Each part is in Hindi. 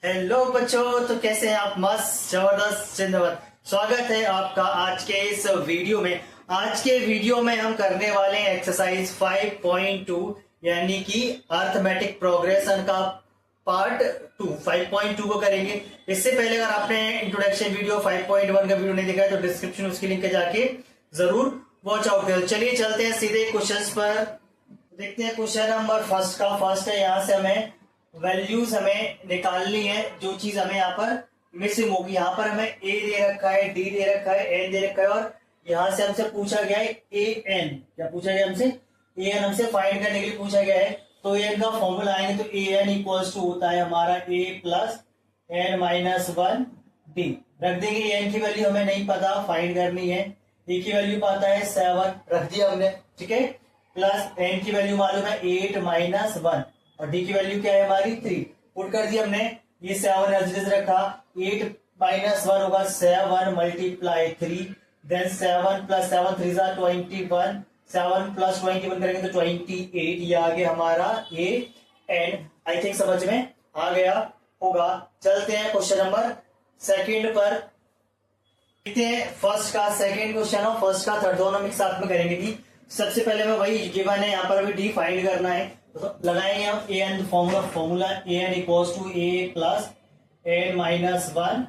हेलो बच्चों, तो कैसे हैं आप? मस्त, जबरदस्त, जिंदाबाद। स्वागत है आपका आज के इस वीडियो में। आज के वीडियो में हम करने वाले हैं एक्सरसाइज 5.2 यानी कि अर्थमेटिक प्रोग्रेशन का पार्ट 2। 5.2 को करेंगे। इससे पहले अगर आपने इंट्रोडक्शन वीडियो 5.1 का वीडियो नहीं देखा है तो डिस्क्रिप्शन उसकी लिंक जाके जरूर वॉच आउट करो। चलिए चलते हैं सीधे क्वेश्चन पर। देखते हैं क्वेश्चन नंबर फर्स्ट का। फर्स्ट है, यहाँ से हमें वैल्यूज हमें निकालनी है। जो चीज हमें यहाँ पर मिसिंग होगी, यहाँ पर हमें ए दे रखा है, डी दे रखा है, एन दे रखा है और यहाँ से हमसे पूछा गया है ए एन। क्या पूछा गया हमसे? ए एन हमसे फाइंड करने के लिए पूछा गया है। तो ए एन का फॉर्मूला आएंगे तो ए एन इक्वल्स टू होता है हमारा a plus n minus one d. रख देंगे। एन की वैल्यू हमें नहीं पता, फाइंड करनी है। ए की वैल्यू पता है 7, रख दिया हमने, ठीक है। प्लस एन की वैल्यू मालूम है 8 माइनस 1 और डी की वैल्यू क्या है हमारी 3। पुट कर दिया हमने। ये 7 एज रखा। 8 माइनस 1 होगा 7 मल्टीप्लाई 3, देन 7 प्लस 7 3 21, 7 प्लस 21 करेंगे तो 28। ये आगे हमारा ए एंड। आई थिंक समझ में आ गया होगा। चलते हैं क्वेश्चन नंबर सेकंड पर। देखते हैं फर्स्ट का सेकंड क्वेश्चन और फर्स्ट का थर्ड दोनों मिक्स साथ में करेंगे। डी सबसे पहले मैं वही गिवन है, यहाँ पर अभी डी फाइंड करना है तो लगाएंगे हम a n formula a n equals to A plus n minus 1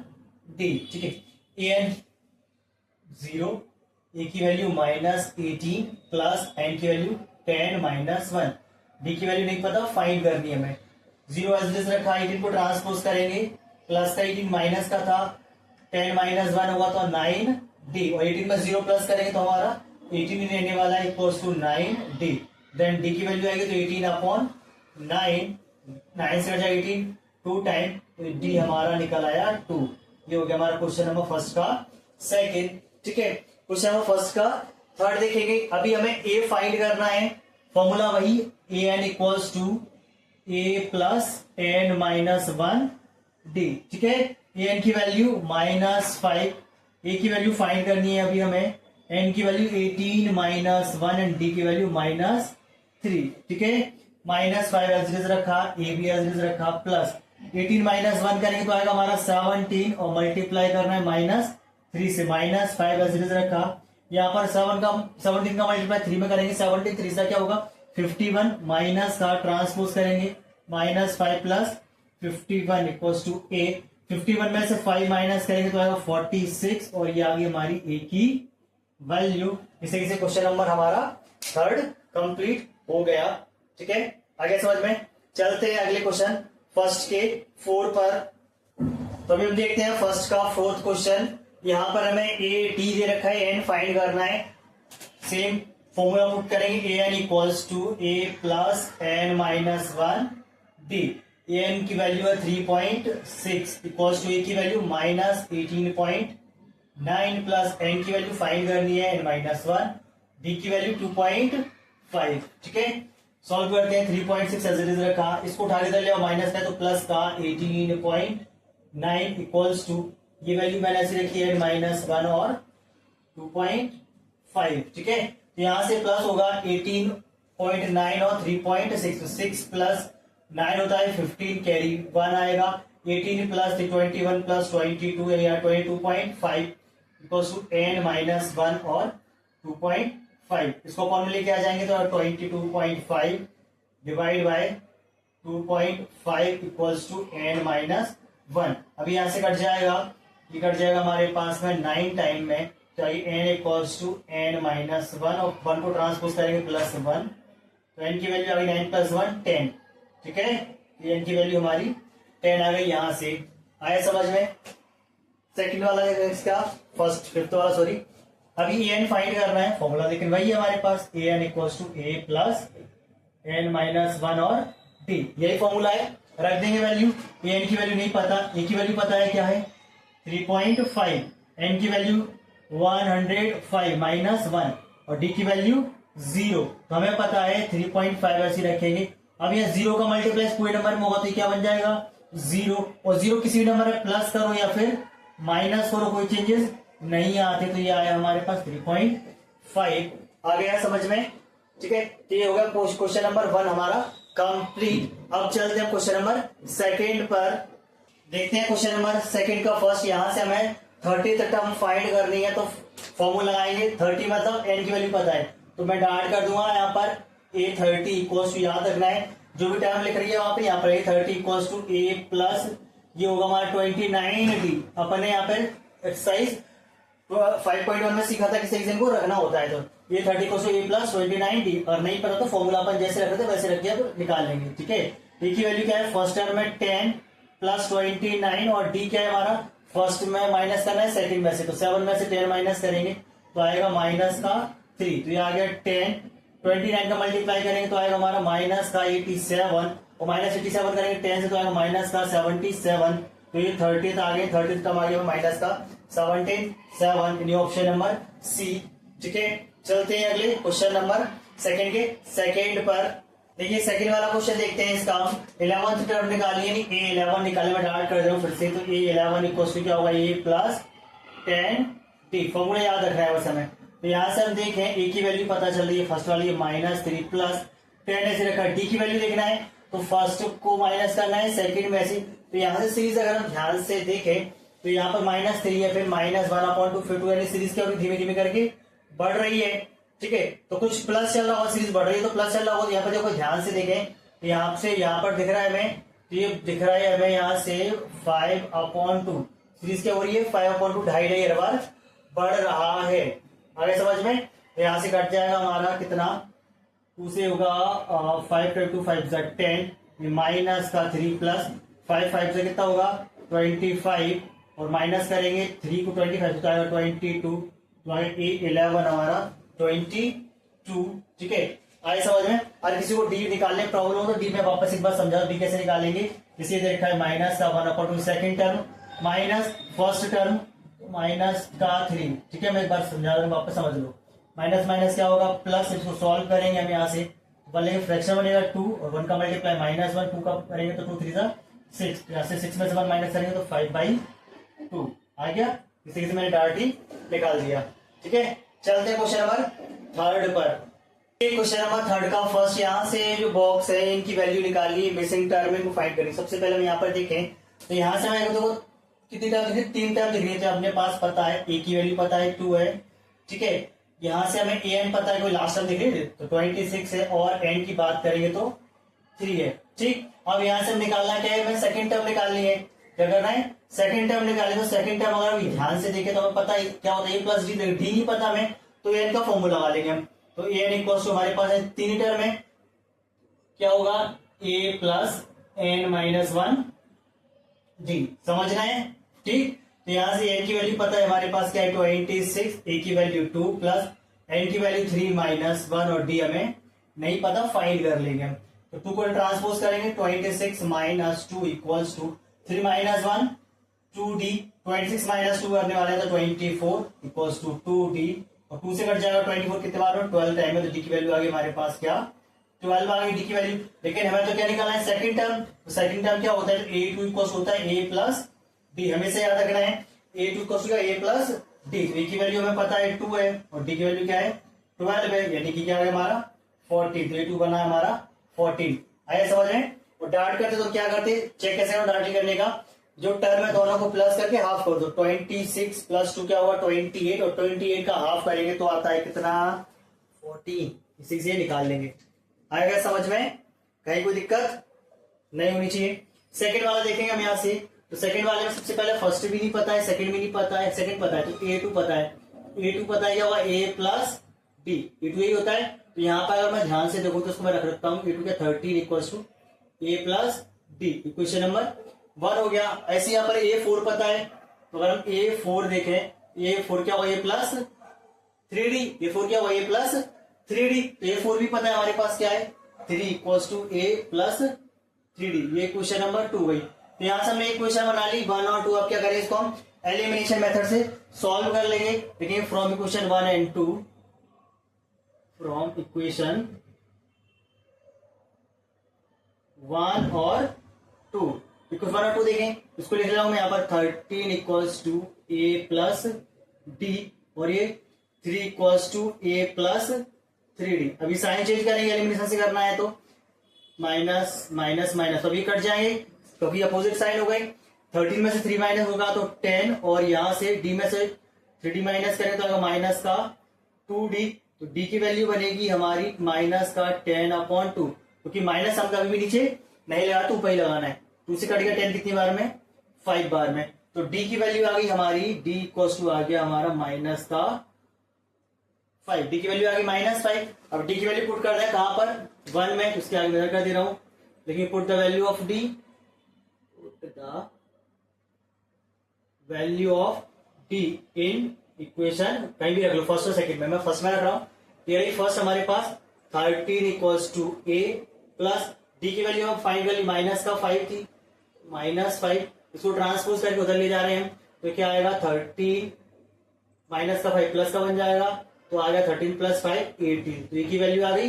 d, ठीक है। ए एन 0, ए की वैल्यू माइनस 18 प्लस एन की वैल्यू 10 माइनस 1, डी की वैल्यू नहीं पता, फाइंड करनी है हमें। 0 एज रखा, 18 को ट्रांसपोज करेंगे, प्लस का 18 माइनस का था, 10 माइनस 1 होगा तो 9 डी और 18 में 0 प्लस करेंगे तो हमारा 18 ही रहने वाला है equals to 9 D. Then D की वैल्यू आएगी तो 18 अपॉन 9 से कट जाएगा 18 2 टाइम, तो डी हमारा निकल आया 2। ये हो गया हमारा क्वेश्चन नंबर फर्स्ट का सेकंड, ठीक है। क्वेश्चन नंबर फर्स्ट का थर्ड देखेंगे। अभी हमें ए फाइंड करना है। फॉर्मूला वही a n equals to A plus n minus 1 d, ठीक है। ए एन की वैल्यू -5, ए की वैल्यू फाइंड करनी है अभी हमें। एन की वैल्यू 18 माइनस 1 एंड डी की वैल्यू -3, ठीक है। -5 एज रखा, ए भी एज रखा, प्लस 18 माइनस 1 करेंगे तो आएगा हमारा 17 और मल्टीप्लाई करना है -3 से। -5 एज रखा, यहाँ पर 17 का मल्टीप्लाई 3 में करेंगे, 17 3 से क्या होगा 51, माइनस का ट्रांसपोज करेंगे -5 प्लस 51 इक्वल्स टू ए। 51 में से 5 माइनस करेंगे तो आएगा 46 और ये आ गई हमारी ए की वैल्यू। इसे क्वेश्चन नंबर हमारा थर्ड कंप्लीट हो गया, ठीक है। आगे समझ में चलते हैं अगले क्वेश्चन फर्स्ट के 4 पर। तो अभी हम देखते हैं फर्स्ट का फोर्थ क्वेश्चन। यहाँ पर हमें ए डी दे रखा है, एन फाइंड करना है। सेम फॉर्मूला पुट करेंगे a n equals to A plus n minus 1 d. A n की वैल्यू है 3.6 इक्वल्स टू ए की वैल्यू -18.9 प्लस एन की वैल्यू फाइंड करनी है एन माइनस 1, डी की वैल्यू 2.5, ठीक है। सॉल्व करते हैं। 3.6 एज इट इज रखा, इसको उठा के इधर ले माइनस का तो प्लस का 18.9 इक्वल्स टू ये वैल्यू मैंने ऐसे रखी है -1 और 2.5, ठीक है। तो यहां से प्लस होगा 18.9 और 3.6, तो 6 प्लस 9 होता है 15, कैरी 1 आएगा। 18 प्लस 21 प्लस 22 या 22.5 इक्वल्स टू एन माइनस 1 और 2.5। इसको कॉमन लेके आ जाएंगे तो 22.5 divide by 2.5 equals to N minus 1। अभी यहां से कट जाएगा, ये कट जाएगा हमारे पास में 9 टाइम में, तो N equals to N minus 1 और 1 को ट्रांसपोज करेंगे +1, तो एन की वैल्यू आ गई 9 + 1 10, ठीक है। एन की वैल्यू हमारी 10 आ गई। यहां से आया समझ में। सेकंड वाला है इसका फिफ्थ वाला सॉरी। अभी एन फाइंड करना है, फॉर्मूला लेकिन वही है हमारे पास a n equals to A plus n minus 1 और डी, यही फॉर्मूला है। रख देंगे वैल्यू। ए एन की वैल्यू नहीं पता, ए की वैल्यू पता है क्या है 3.5, एन की वैल्यू 105 माइनस 1 और डी की वैल्यू 0, तो हमें पता है 3.5 ऐसी रखेंगे। अब यहाँ 0 का मल्टीप्लाई पूरे नंबर में होगा तो क्या बन जाएगा 0, और 0 किसी भी नंबर में प्लस करो या फिर माइनस करो कोई चेंजेस नहीं आते, तो ये आया हमारे पास 3.5। आ गया समझ में, ठीक है। तो ये होगा क्वेश्चन नंबर 1 हमारा कंप्लीट। अब चलते हैं क्वेश्चन नंबर सेकंड पर। देखते हैं क्वेश्चन नंबर सेकंड का फर्स्ट। यहाँ से हमें 30 टर्म फाइंड करनी है, तो फॉर्मूला लगाएंगे। 30 मतलब एन की वैल्यू पता है, तो मैं डाट कर दूंगा यहाँ पर A30 इक्वल्स टू, याद रखना है जो भी टर्म लिख रही है वहां पे, यहाँ पर A30 equals to A plus ये होगा हमारा 29D। अपने यहाँ पर एक्सरसाइज 5.1 में सीखा था कि सेक्शन को रखना होता है, तो A30 equals to A plus 29D। और नहीं पता तो फॉर्मूला अपन जैसे रखते थे वैसे रख दिया तो निकाल लेंगे, ठीक है। D की वैल्यू क्या है, फर्स्ट टर्म में 10 प्लस 29 और D क्या है हमारा, फर्स्ट में माइनस करना है सेकंड में से, तो 7 में से 10 माइनस करेंगे तो आएगा माइनस का 3, तो ये आ गया 10। 29 का मल्टीप्लाई करेंगे तो आएगा हमारा माइनस का 87, और माइनस 87 करेंगे 10 से तो आएगा माइनस का 77, तो ये 30 आ गए, 30 कम आ गया माइनस का 77, ऑप्शन नंबर सी, ठीक है। चलते हैं अगले क्वेश्चन नंबर सेकंड के सेकंड पर। देखिए सेकंड वाला क्वेश्चन देखते हैं इसका। 11th टर्म निकालिए, यानी A11 निकाले, मैं डार्ट कर दे रहा हूं फिर से, तो A11 इक्वल टू क्या होगा, A प्लस 10D। फॉर्मूला याद रखना है बस हमें। तो यहाँ से हम देखें A की वैल्यू पता चल रही है, फर्स्ट वाली है -3 प्लस 10 ऐसे रखा। D की वैल्यू देखना है तो फर्स्ट को माइनस करना है सेकंड में से, तो यहाँ से सीरीज अगर हम ध्यान से देखें तो यहाँ पर -3 है, फिर -1/2 फिर 2, यानी सीरीज क्या होगी, धीमे धीमे करके बढ़ रही है, ठीक है। तो कुछ प्लस चल रहा होगा, सीरीज बढ़ रही है तो प्लस चल रहा होगा। यहाँ पर देखो ध्यान से देखें, यहाँ से यहाँ पर दिख रहा है हमें, तो ये दिख रहा है हमें यहाँ से 5/2, सीरीज क्या हो रही है 5/2, 2.5 बार बढ़ रहा है। आगे समझ में, तो यहाँ से कट जाएगा हमारा कितना, 2 से होगा 5 × 2 5 = 10, माइनस का 3 प्लस 5 से कितना होगा 25, और माइनस करेंगे 3 को 25 तो आएगा 22, तो आगे A11 हमारा 22, ठीक है। आगे समझ में। अगर किसी को डी निकालने प्रॉब्लम हो तो डी में वापस एक बार समझा, डी कैसे निकालेंगे। जैसे देखा है माइनस का 1/2 second term minus first term minus का 3, ठीक है। मैं एक बार समझा रहा हूँ, वापस समझ लो। माइनस माइनस क्या होगा प्लस, इसको सॉल्व करेंगे हम यहाँ से, बनेगा फ्रैक्शन बनेगा 2 और 1 का मल्टीप्लाई -1, 2 का करेंगे तो 2 3 6, यहाँ से 6 में से 1 माइनस करेंगे तो 5/2 आ गया। इसी से मैंने डार्ट ही निकाल दिया, ठीक है। चलते हैं क्वेश्चन नंबर थर्ड पर। क्वेश्चन नंबर थर्ड का फर्स्ट, यहाँ से जो बॉक्स है इनकी वैल्यू निकालिए, मिसिंग टर्म को फाइंड करेंगे। सबसे पहले हम यहाँ पर देखें तो यहाँ से हमें तो कितनी टर्म दिख रही है, 3 टर्म दिख रही है, जो अपने पास पता है। ए की वैल्यू पता है 2 है, ठीक है। यहाँ से हमें एन पता है, कोई लास्ट टर्म दिख रही है तो 26 है, और एन की बात करेंगे तो 3 है, ठीक। अब यहाँ से निकालना क्या है, हमें सेकंड टर्म निकालनी है। क्या करना है, सेकंड टर्म निकाले, तो सेकंड टर्म अगर ध्यान से देखें तो हमें पता है क्या होता है, A प्लस डी नहीं पता हमें, तो एन का फॉर्मूला लगा लेंगे हम। तो एन इक्वल्स टू हमारे पास है 3 टर्म है, क्या होगा A प्लस n-1D, समझना है, ठीक। तो यहाँ से एन की वैल्यू पता है हमारे पास क्या है 26, ए की वैल्यू 2 प्लस एन की वैल्यू 3 -1 और डी हमें नहीं पता, फाइंड कर लेंगे हम। तो 2 को ट्रांसपोज करेंगे, 26 - 2 इक्वल्स टू 3 - 1 2D, 26 - 2 करने वाले हैं तो 24 इक्वल्स टू 2D, और 2 से कट जाएगा 24 कितने बार में 12 टाइम है, तो डी की वैल्यू आ गई हमारे पास क्या 12 आ गई डी की वैल्यू। लेकिन हमें तो क्या निकालना है सेकंड टर्म, तो सेकंड टर्म क्या होता है A2 इक्वल्स होता है A प्लस डी, हमेशा याद रखना है A2 equals A plus D. तो ए की वैल्यू हमें पता है 2 है और डी की वैल्यू क्या है 12 है, यानी कि क्या है हमारा 14, तो A2 बना हमारा 14। आया समझ में। और डार्ट करते तो क्या करते, चेक कैसे करो डार्ट करने का, जो टर्म है दोनों को प्लस करके हाफ कर दो, 26 + 2 क्या होगा 28, और 28 का हाफ करेंगे तो आता है कितना 14, इसी से निकाल लेंगे। आएगा समझ में, कहीं कोई दिक्कत नहीं होनी चाहिए। सेकंड वाला देखेंगे हम यहाँ से, तो सेकंड वाले में सबसे पहले फर्स्ट भी नहीं पता है, सेकंड भी नहीं पता है, सेकंड पता है तो A2 पता है। A2 पता है क्या होगा A प्लस डी, A2 यही होता है। तो यहाँ पर अगर मैं ध्यान से देखूं तो उसको मैं रख रखता हूँ A2 क्या 13 equals to A plus D, equation number 1 हो गया। ऐसे यहाँ पर A4 पता है, तो अगर हम A4 देखें, A4 क्या होगा A प्लस 3D, A4 क्या होगा A प्लस 3D, तो A4 भी पता है हमारे पास क्या है 3 equals to A plus 3D, ये क्वेश्चन नंबर 2 गई। तो यहाँ से हमने एक क्वेश्चन बना ली 1 और 2। अब क्या करें, इसको हम एलिमिनेशन मेथड से सॉल्व कर लेंगे। देखिए from equation 1 and 2, from equation 1 और 2, इक्वेशन 1 और 2 देखें, इसको लिख रहा हूं मैं यहाँ पर 13 equals to A plus D, और ये 3 equals to A plus 3D। अभी साइन चेंज करेंगे, एलिमिनेशन से करना है तो माइनस माइनस माइनस, अभी कट जाएंगे क्योंकि अपोजिट साइन हो गई। 13 में से 3 माइनस होगा तो 10, और यहाँ से डी में से 3d माइनस करें तो आएगा माइनस का 2d। तो d की वैल्यू बनेगी हमारी माइनस का 10/2, क्योंकि माइनस हम कभी भी नीचे नहीं लगा तो ऊपर ही लगाना है। 2 से कट गया 10 कितनी बार में, 5 बार में। तो d की वैल्यू आ गई हमारी, d इक्वल्स टू आ गया हमारा माइनस का 5। d की वैल्यू आ गई -5। अब d की वैल्यू पुट कर दें कहां पर, 1 में, उसके आगे मेजर कर दे रहा हूं। लेकिन put the value of d, the value of d in equation कहीं भी रख लो, फर्स्ट और सेकंड में। मैं फर्स्ट में रख रहा हूं। ये फर्स्ट हमारे पास 13 equals to a plus d की वैल्यू हम फाइंड कर ली, माइनस का 5 थी, -5। इसको ट्रांसपोज करके उधर ले जा रहे हैं तो क्या आएगा, 13 माइनस का 5 प्लस का बन जाएगा, तो आ गया 13 + 5 18। तो ए की वैल्यू आ गई,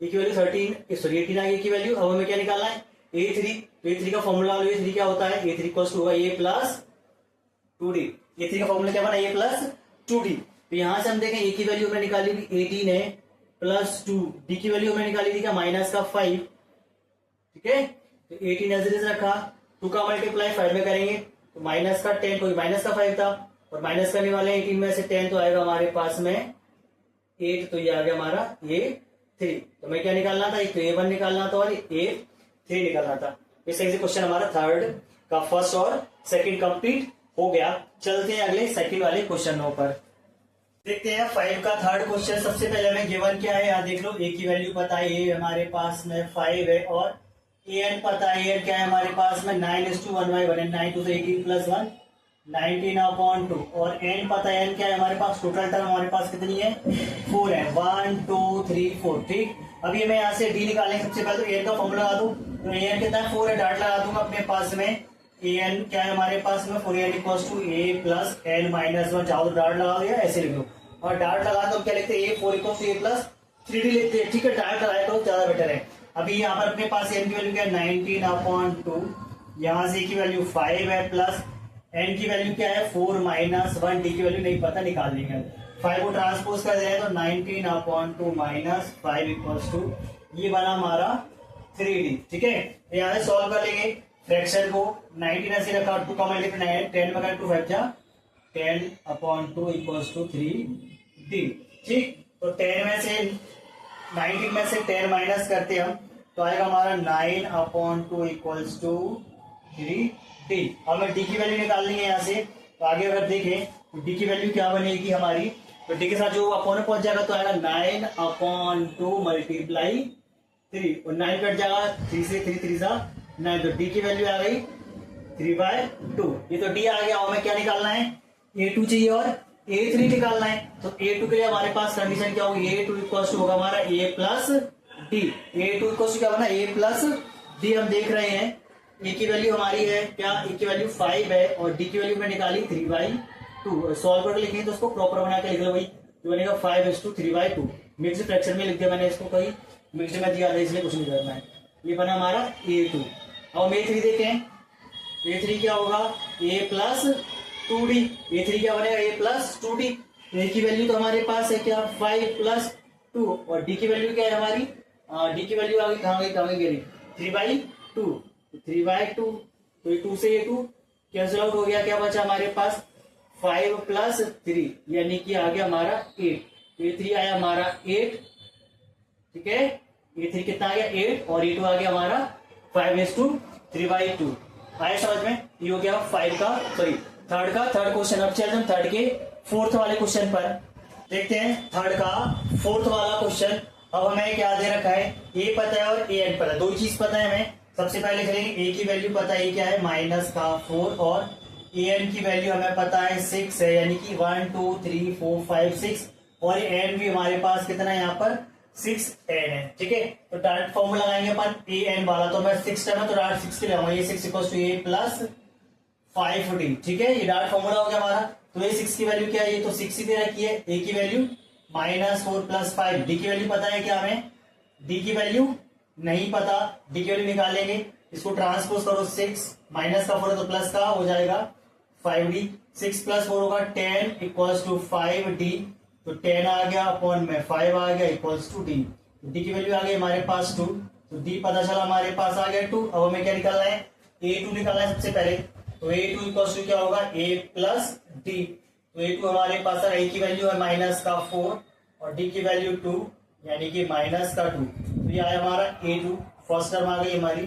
ए की वैल्यू 18 आ गई की वैल्यू। अब हमें क्या निकालना है, a3। तो a3 का फॉर्मूला a3 क्या होता है, a3 इक्वल्स टू होगा a + 2d। a3 का फॉर्मूला क्या बना, a + 2d। तो यहां से हम देखें a की वैल्यू हमने निकाली थी 18 है प्लस 2, d की वैल्यू हमने निकाली थी क्या, -5। ठीक है, तो 18 एज इट इज रखा, 2 का मल्टीप्लाई 5 में करेंगे तो माइनस का 10, क्योंकि माइनस का 5 था और माइनस करने वाले 18 में से 10 तो आएगा हमारे पास में 8, तो ये आ गया हमारा a3। तो हमें क्या निकालना था, एक तो a1 निकालना था और a3 निकालना था। इस तरह से क्वेश्चन हमारा थर्ड का फर्स्ट और सेकंड कंप्लीट हो गया। चलते हैं अगले सेकंड वाले क्वेश्चनों पर, देखते हैं 5 का थर्ड क्वेश्चन। सबसे पहले हमें गिवन क्या है, यहाँ देख लो, a की वैल्यू पता है, a हमारे पास में 5 है, और an पता है, an क्या है हमारे पास में 9:1/1 है, 9 to 18 + 1 19/2, और n पता है, n क्या है हमारे पास, टोटल टर्म हमारे पास कितनी है, 4 है, 1 2 3 4। ठीक, अभी मैं यहाँ से d निकालेंगे। सबसे पहले तो an का फॉर्मूला लगा दूं, तो an कितना है, 4 है, डाट लगा दूंगा अपने पास में। an क्या है हमारे पास में, 4an equals to a + n - 1। चाहो तो डाट लगा दो या ऐसे लिख लो, और डाट लगा तो क्या लिखते हैं, a4 equals to a + 3d लिखते हैं। ठीक है, डाट लगाए तो ज्यादा बेटर है। अभी यहाँ पर अपने पास n की वैल्यू क्या है, 19/2, यहाँ से की वैल्यू 5 है, प्लस n की वैल्यू क्या है, 4 - 1, d की वैल्यू नहीं पता, निकाल लेंगे। 5 को ट्रांसपोज कर दे तो 19/2 - 5 इक्वल्स टू, ये बना हमारा 3d। ठीक है, यहाँ से सॉल्व कर लेंगे फ्रैक्शन को। 19 ऐसे रखा, 2 का मल्टीप्लाई 10 में 2 5 जा 10/2 इक्वल्स टू 3d। ठीक, तो 10 में से 19 में से 10 माइनस करते हम तो आएगा हमारा 9/2 इक्वल्स टू 3d। हमें d की वैल्यू निकालनी है यहाँ से। तो आगे अगर देखें तो d की वैल्यू क्या बनेगी हमारी, तो d के साथ जो अपोन पहुंच जाएगा तो आएगा 9/2 × 3, और 9 कट जाएगा, 3 से 3 3 सा 9, तो d की वैल्यू आ गई 3/2। ये तो d आ गया। हमें क्या निकालना है, a2 चाहिए और a3 निकालना है। तो a2 के लिए हमारे पास कंडीशन क्या होगी, a2 इक्वल्स टू होगा हमारा a + d। a2 equals to क्या बना, a + d। हम देख रहे हैं a की वैल्यू हमारी है क्या, a की वैल्यू 5 है और d की वैल्यू में निकाली 3/2। सॉल्व करके लिखेंगे तो उसको प्रॉपर बना के लिख लो भाई, जो बनेगा 5:3/2। मिक्स फ्रैक्शन में लिख दिया मैंने इसको, कहीं मिक्स में दिया था इसलिए कुछ नहीं करना है। ये बना हमारा a2। अब हम a3 देखें, a3 क्या होगा, a + 2d। a3 क्या बनेगा, a + 2d। a की वैल्यू तो हमारे पास है क्या, 5 + 2, और d की वैल्यू क्या है हमारी, d की वैल्यू आ गई, कहाँ गई 3/2। 3/2, तो 2 से ये 2 कैंसिल आउट हो गया, क्या बचा हमारे पास 5 + 3, यानी कि आ गया हमारा 8। तो a3 आया हमारा 8। ठीक है, a3 कितना आ गया 8, और a2 आ गया हमारा 5:3/2। आया समझ में, ये हो गया 5 का सॉरी थर्ड का थर्ड क्वेश्चन। अब चलते हैं थर्ड के फोर्थ वाले क्वेश्चन पर, देखते हैं थर्ड का फोर्थ वाला क्वेश्चन। अब हमें क्या दे रखा है, a पता है और an पता है, दो चीज पता है हमें। सबसे पहले करेंगे a की वैल्यू पता है, क्या है -4, और an की वैल्यू हमें पता है 6 है, यानी कि 1 2 3 4 5 6, और n भी हमारे पास कितना है यहाँ पर 6n है। ठीक है, तो डायरेक्ट फॉर्मूला लगाएंगे अपन an वाला, तो मैं 6 टर्म है तो डायरेक्ट 6 के लिए आऊंगा, ये 6 इक्वल्स टू a + 5d। ठीक है, ये डायरेक्ट फॉर्मूला हो गया हमारा। तो ये 6 की वैल्यू क्या है, ये तो 6 ही दे रखी है। a की वैल्यू -4 + 5, d की वैल्यू पता है क्या हमें, d की वैल्यू नहीं पता, d की वैल्यू निकालेंगे। इसको ट्रांसपोज करो, 6 माइनस का 4 है तो प्लस का हो जाएगा 5d। 6 + 4 होगा 10 इक्वल्स टू 5d, तो 10 आ गया अपॉन में 5 आ गया इक्वल्स टू d। d की वैल्यू आ गई हमारे पास 2, तो d पता चला हमारे पास आ गया 2। अब हमें क्या निकालना है, a2 निकालना है सबसे पहले। तो ए टू इक्वल टू क्या होगा ए प्लस डी। तो ए टू हमारे पास ए की वैल्यू है माइनस का 4 और डी की वैल्यू 2 यानी कि माइनस का 2। तो ये आया हमारा ए टू, फर्स्ट टर्म आ गई हमारी।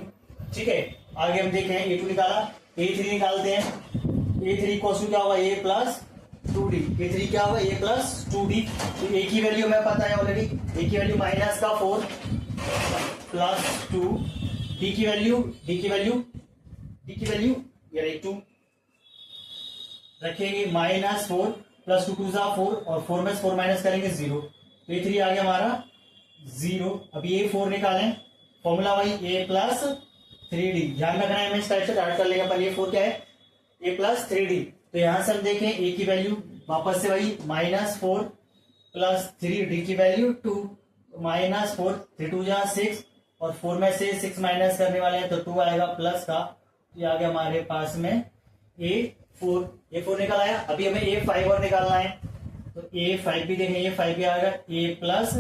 ठीक है, आगे हम देखें ए टू निकाला, ए थ्री निकालते हैं। ए थ्री इक्वल टू क्या होगा ए प्लस 2d। ए थ्री क्या होगा ए प्लस 2d। तो ए की वैल्यू हमें पता है ऑलरेडी, ए की वैल्यू माइनस का 4 प्लस 2, डी की वैल्यू ये 2 रखेंगे, माइनस 4 प्लस 2 जा 4 और 4 में 4 माइनस करेंगे 0। तो ए थ्री आ गया हमारा 0। अभी ए 4 निकालें, फॉर्मूला वही ए प्लस 3d। ध्यान रखना है, हमें इस टाइप से डायरेक्ट कर लेगा, पर ये 4 क्या है ए प्लस 3d। तो यहां से हम देखें ए की वैल्यू वापस से वही माइनस 4 प्लस 3, डी की वैल्यू 2, माइनस 4, 3 2 जा 6 और 4 में से 6 माइनस करने वाले हैं तो 2 आएगा प्लस का। ये आ गया हमारे पास में A4 निकल आया। अभी हमें A5 और निकालना है, तो A5 भी देखें, A5 भी आएगा A प्लस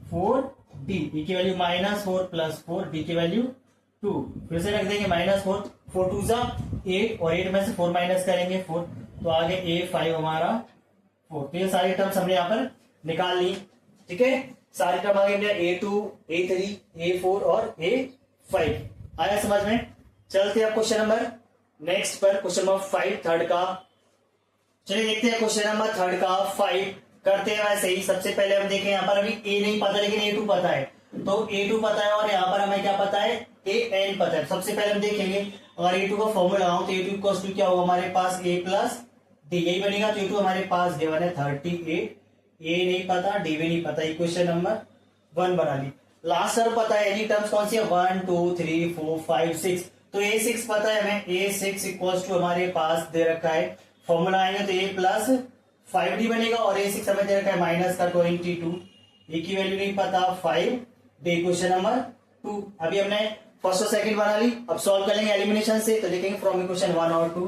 4d, E की वैल्यू माइनस 4 प्लस 4, डी की वैल्यू 2। फिर से रख देंगे माइनस 4, 4 2 जा 8 और 8 में से 4 माइनस करेंगे 4, तो आगे A5 हमारा 4। तो ये सारी टर्म्स हमने यहाँ पर निकाल ली। ठीक है, सारी टर्म आ गई A2, A3, A4 और A5। आया समझ में? चलते हैं क्वेश्चन नंबर नेक्स्ट पर, क्वेश्चन नंबर 5 थर्ड का। चलिए देखते हैं क्वेश्चन नंबर थर्ड का 5 करते हैं वैसे ही। सबसे पहले हम देखें, यहाँ पर अभी ए नहीं पता लेकिन A2 पता है, तो A2 पता है और यहाँ पर हमें क्या पता है AN पता है। सबसे पहले हम देखेंगे, अगर A2 का फॉर्मूला लगाऊं तो A2 इक्वल्स टू क्या होगा हमारे पास A प्लस डी, यही बनेगा। तो A2 हमारे पास गिवन है 38, ए नहीं पता, डी भी नहीं पता, इक्वेशन नंबर 1 बना ली। लास्ट टर्म पता है, एनी टर्म्स कौन सी है 1 2 3 4 5 6, तो A6 पता है हमें, A6 इक्वल्स टू हमारे पास दे रखा है, फॉर्मूला आएंगे तो A प्लस 5d बनेगा और A6 हमें दे रखा है माइनस का 22, ए की वैल्यू नहीं पता 5, डी इक्वेशन नंबर 2। अभी हमने फर्स्ट और सेकंड बना ली, अब सॉल्व कर लेंगे एलिमिनेशन से। तो लिखेंगे फ्रॉम इक्वेशन 1 और 2,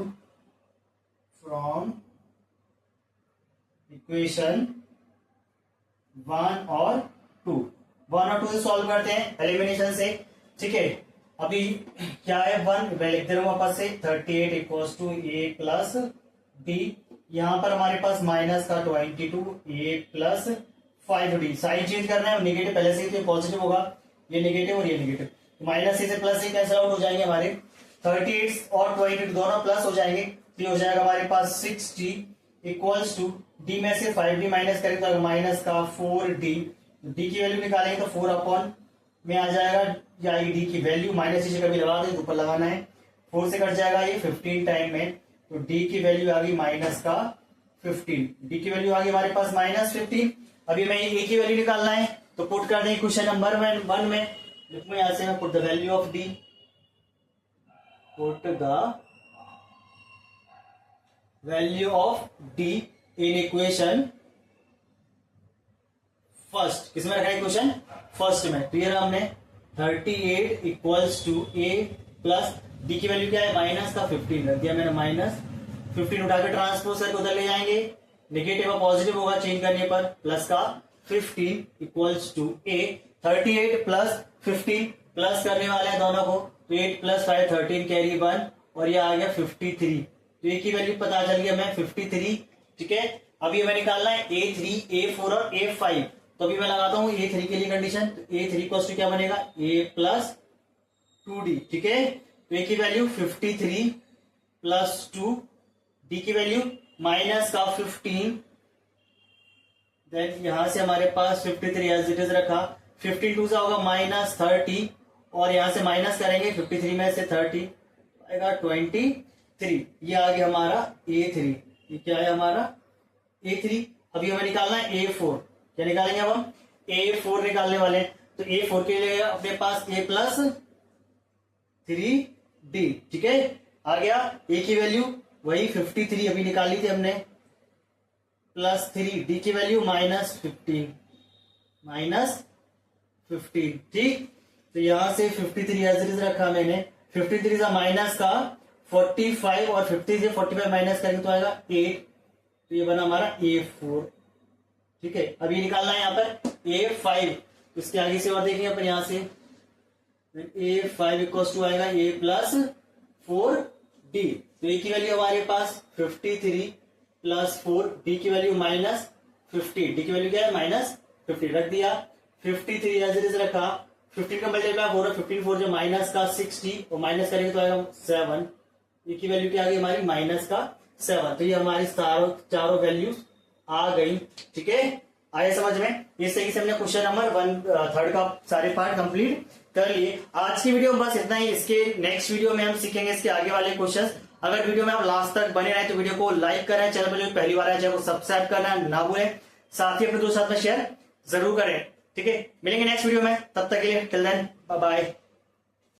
फ्रॉम इक्वेशन 1 और 2, 1 और 2 से सॉल्व करते हैं एलिमिनेशन से। ठीक है, अभी क्या है 1 मैं लिख दे रहा हूं वापस से, 38 equals to A plus D. यहां पर हमारे पास माइनस का 22, ए प्लस 5d। साइन चेंज करना है, नेगेटिव पहले से ही पॉजिटिव होगा, ये नेगेटिव और ये नेगेटिव, तो माइनस से प्लस से कैंसिल आउट हो जाएंगे हमारे। 38 और 22 दोनों प्लस हो जाएंगे, तो हो जाएगा हमारे पास 6d इक्वल्स टू डी में से 5d माइनस करें तो माइनस का 4d। डी की वैल्यू निकालेंगे तो 4 अपॉन में आ जाएगा, या डी की वैल्यू माइनस की जगह भी लगा दें, ऊपर लगाना है, 4 से कट जाएगा ये 15 टाइम में, तो डी की वैल्यू आ गई माइनस का 15। डी की वैल्यू आ गई हमारे पास माइनस 15। अभी मैं ए की वैल्यू निकालना है, तो पुट कर दें क्वेश्चन नंबर 1 में, लिखूं यहां से मैं put the value of D, put the value of D in equation first. किसमें रखा है इक्वेशन फर्स्ट में, तो ये हमने 38 equals to A plus D की वैल्यू क्या है माइनस का 15 रख दिया मैंने, माइनस 15 उठाकर ट्रांसपोज करके उधर ले जाएंगे, नेगेटिव और पॉजिटिव होगा चेंज करने पर, प्लस का 15 equals to A. 38 plus 15 plus करने वाले हैं दोनों को, तो 8 प्लस 5 13 कैरी 1 और ये आ गया 53। तो ए की वैल्यू पता चल गया हमें 53। ठीक है, अभी हमें निकालना है A3, A4 और A5। तो अभी मैं लगाता हूं A3 के लिए कंडीशन, तो A3 इक्वल्स टू क्या बनेगा A प्लस 2d। ठीक है, तो ए की वैल्यू 53 प्लस 2, डी की वैल्यू माइनस का 15, देन यहां से हमारे पास 53 एज इट इज रखा, 52 से होगा माइनस 30 और यहां से माइनस करेंगे 53 में से 30 आएगा 23। ये आ गया हमारा A3, ये क्या है हमारा A3। अभी हमें निकालना है A4, क्या निकालेंगे अब हम A4 निकालने वाले हैं, तो A4 के लिए अपने पास A प्लस 3d। ठीक है, आ गया A की वैल्यू वही 53 अभी निकाली थी हमने, प्लस 3, डी की वैल्यू माइनस 15, ठीक। तो यहां से 53 एज इट इज रखा मैंने, 53 से माइनस का 45 और 50 से 45 माइनस करेंगे तो आएगा 8, तो ये बना हमारा A4। ठीक है, अब ये निकालना है यहाँ पर A5, इसके आगे से और देखेंगे अपन यहां से, A5 इक्वल्स टू आएगा A प्लस 4d। तो ए की वैल्यू हमारे पास 53 प्लस 4, बी की वैल्यू -50, डी की वैल्यू क्या है -50, रख दिया। 53 एज इट इज रखा, 15 का मल्टीप्लाई 4 है, 15 4 जो माइनस का 60 और माइनस करेंगे तो आएगा 7, ए की वैल्यू क्या आ गई हमारी -7। तो ये हमारी चारों वैल्यूज आ गई। ठीक है, आया समझ में? इस तरीके से हमने क्वेश्चन नंबर 1/3 का सारे पार्ट कंप्लीट कर लिए। आज की वीडियो में बस इतना ही। इसके नेक्स्ट वीडियो में हम सीखेंगे इसके आगे वाले क्वेश्चंस। अगर वीडियो में आप लास्ट तक बने रहे तो वीडियो को लाइक करें, चैनल पर जो पहली बार आए चैनल को सब्सक्राइब करना ना भूलें, साथ ही अपने दोस्तों के साथ में शेयर जरूर करें। ठीक है, मिलेंगे नेक्स्ट वीडियो में, तब तक के लिए टिल देन बाय बाय।